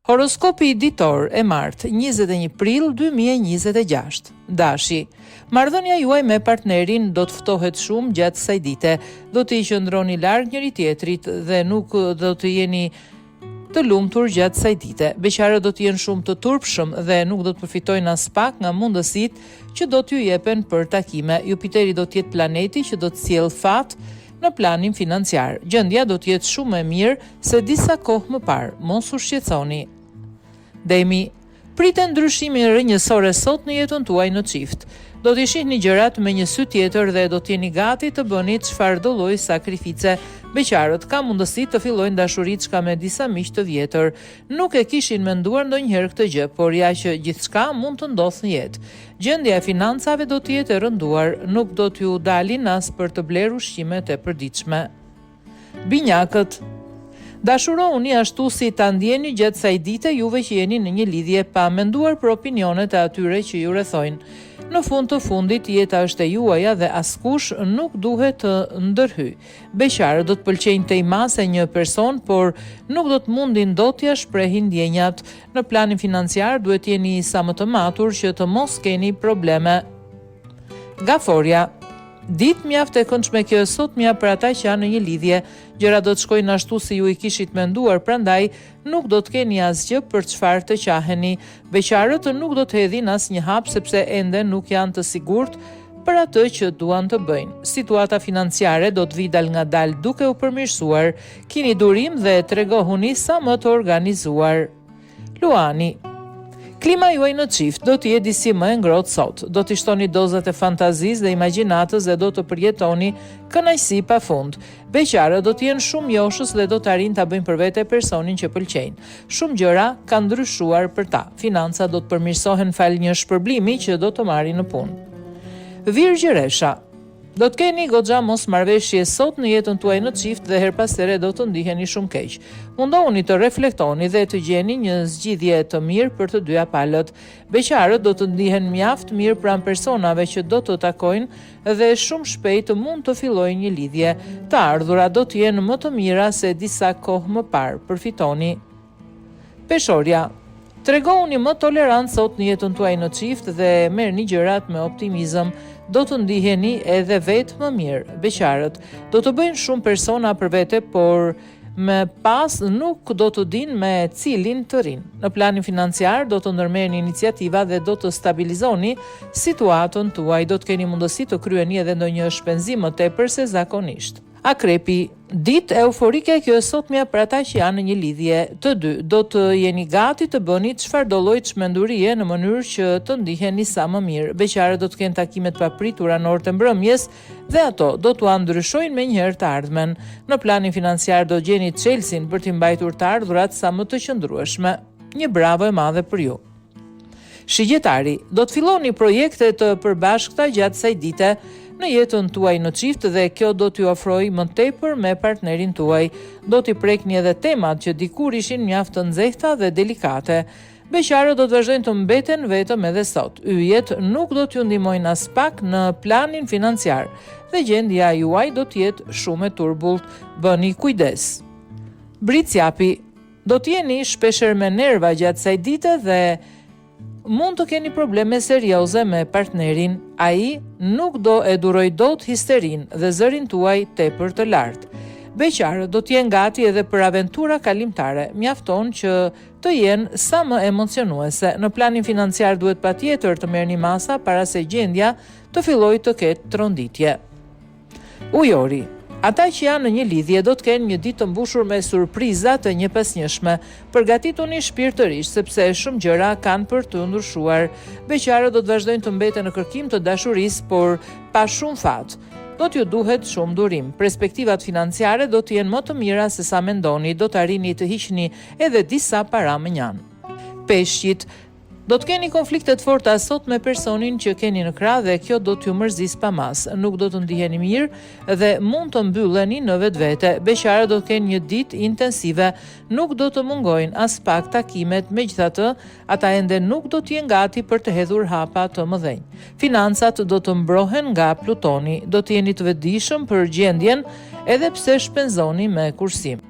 Horoskopi ditor e martë, 21 prill 2026. Dashi. Marrëdhënia juaj me partnerin do të ftohet shumë gjatë kësaj dite. Do të qëndroni larg njëri tjetrit dhe nuk do të jeni të lumtur gjatë kësaj dite. Beqarët do të jenë shumë të turpshëm dhe nuk do të përfitojnë as pak nga mundësitë që do t'ju jepen për takime. Jupiteri do të jetë planeti që do të sjellë fat në planin financiar. Gjendja do të jetë shumë e mirë se disa kohë më parë. Mos u shqetësoni. Demi, priten ndryshime rrënjësore sot në jetën tuaj në çift. Do të shihni gjërat me një sy tjetër dhe do të jeni gati të bëni çfarëdo lloj sakrifice. Beqarët ka mundësi të fillojnë dashuriçka me disa miq të vjetër. Nuk e kishin menduar ndonjëherë këtë gjë, por ja që gjithçka mund të ndodhë në jetë. Gjendja e financave do të jetë e rënduar, nuk do t'ju dalin as për të blerë ushqime të përditshme. Binjakët. Dashurohuni ashtu si ta ndjeni gjatë kësaj dite juve që jeni në një lidhje pa menduar për opinionet e atyre që ju rrethojnë. Në fund të fundit jeta është e juaja dhe askush nuk duhet të ndërhyj. Beqarët do të pëlqejnë të imase një person, por nuk do të mundin dot t'ia shprehin ndjenjat. Në planin financiar duhet jeni sa më të matur që të mos keni probleme. Gaforia. Ditë mjaft e këndshme kjo sot mja për ata që janë në një lidhje. Gjëra do të shkojnë ashtu si ju i kishit menduar, prandaj nuk do të keni asgjë për çfarë të qaheni. Beqarët nuk do të hedhin asnjë hap sepse ende nuk janë të sigurt për atë që duan të bëjnë. Situata financiare do të vi dal nga dal duke u përmirësuar. Kini durim dhe tregohuni sa më të organizuar. Luani. Klima juaj në çift do të jetë disi më e ngrohtë sot. Do të shtoni dozat e fantazisë dhe imagjinatës dhe do të përjetoni kënaqësi pafund. Beqarët do të jenë shumë joshës dhe do të arrijnë ta bëjnë për vete personin që pëlqejnë. Shumë gjëra kanë ndryshuar për ta. Financat do të përmirësohen fal një shpërblimi që do të marrë në punë. Virgjëresha. Do të keni goxha mosmarrveshje sot në jetën tuaj në çift dhe her pas here do të ndiheni shumë keq. Mundohuni të reflektoni dhe të gjeni një zgjidhje të mirë për të dyja palët. Beqarët do të ndihen mjaft mirë pranë personave që do të takojnë dhe shumë shpejt mund të fillojnë një lidhje. Të ardhurat do të jenë më të mira se disa kohë më parë. Përfitoni. Peshorja. Tregohuni më tolerant sot në jetën tuaj në çift dhe merrni gjërat me optimizëm. Do të ndiheni edhe vetë më mirë. Beqarët do të bëjnë shumë persona për vete, por më pas nuk do të dinë me cilin të rinë. Në planin financiar do të ndërmerrni iniciativa dhe do të stabilizoni situatën tuaj. Do të keni mundësi të kryeni edhe ndonjë shpenzim më tepër se zakonisht. Akrepi. Ditë euforike kjo sot mja për ata që janë në një lidhje. Të dy do të jeni gati të bëni çfarëdo lloj çmendurie në mënyrë që të ndiheni sa më mirë. Beqarët do të kenë takime të papritura në orët e mbrëmjes dhe ato do t'u ndryshojnë menjëherë të ardhmen. Në planin financiar do gjeni çelësin për t'i mbajtur të ardhurat sa më të qëndrueshme. Një bravo e madhe për ju. Shigjetari, do të filloni projekte të përbashkëta gjatë kësaj dite në jetën tuaj në çift dhe kjo do t'ju ofrojë më tepër me partnerin tuaj. Do t'i prekni edhe temat që dikur ishin mjaft të nxehta dhe delikate. Beqarët do të vazhdojnë të mbeten vetëm edhe sot. Yjet nuk do t'ju ndihmojnë as pak në planin financiar dhe gjendja juaj do të jetë shumë e turbullt. Bëni kujdes. Bricjapi, do t'jeni shpeshherë me nerva gjatë kësaj dite dhe mund të keni probleme serioze me partnerin. Ai nuk do e duroj dot histerin dhe zërin tuaj tepër të lartë. Beqarët do të jenë gati edhe për aventura kalimtare. Mjafton që të jenë sa më emocionuese. Në planin financiar duhet patjetër të merrni masa para se gjendja të fillojë të ketë tronditje. Ujori. Ata që janë në një lidhje do të kenë një ditë të mbushur me surpriza të njëpasnjëshme. Përgatituni shpirtërisht sepse shumë gjëra kanë për të ndryshuar. Beqarët do të vazhdojnë të mbeten në kërkim të dashurisë, por pa shumë fat. Do t'ju duhet shumë durim. Perspektivat financiare do të jenë më të mira se sa mendoni. Do të arrini të hiqni edhe disa para mënjan. Peshqit. Do të keni konflikte të forta sot me personin që keni në krah dhe kjo do t'ju mërzis pa mas. Nuk do të ndiheni mirë dhe mund të mbylleni në vetvete. Beqarët do të kenë një ditë intensive, nuk do të mungojnë as pak takimet, megjithatë, ata ende nuk do të jenë gati për të hedhur hapa të mëdhenj. Financat do të mbrohen nga Plutoni, do të jeni të vetëdijshëm për gjendjen edhe pse shpenzoni me kursim.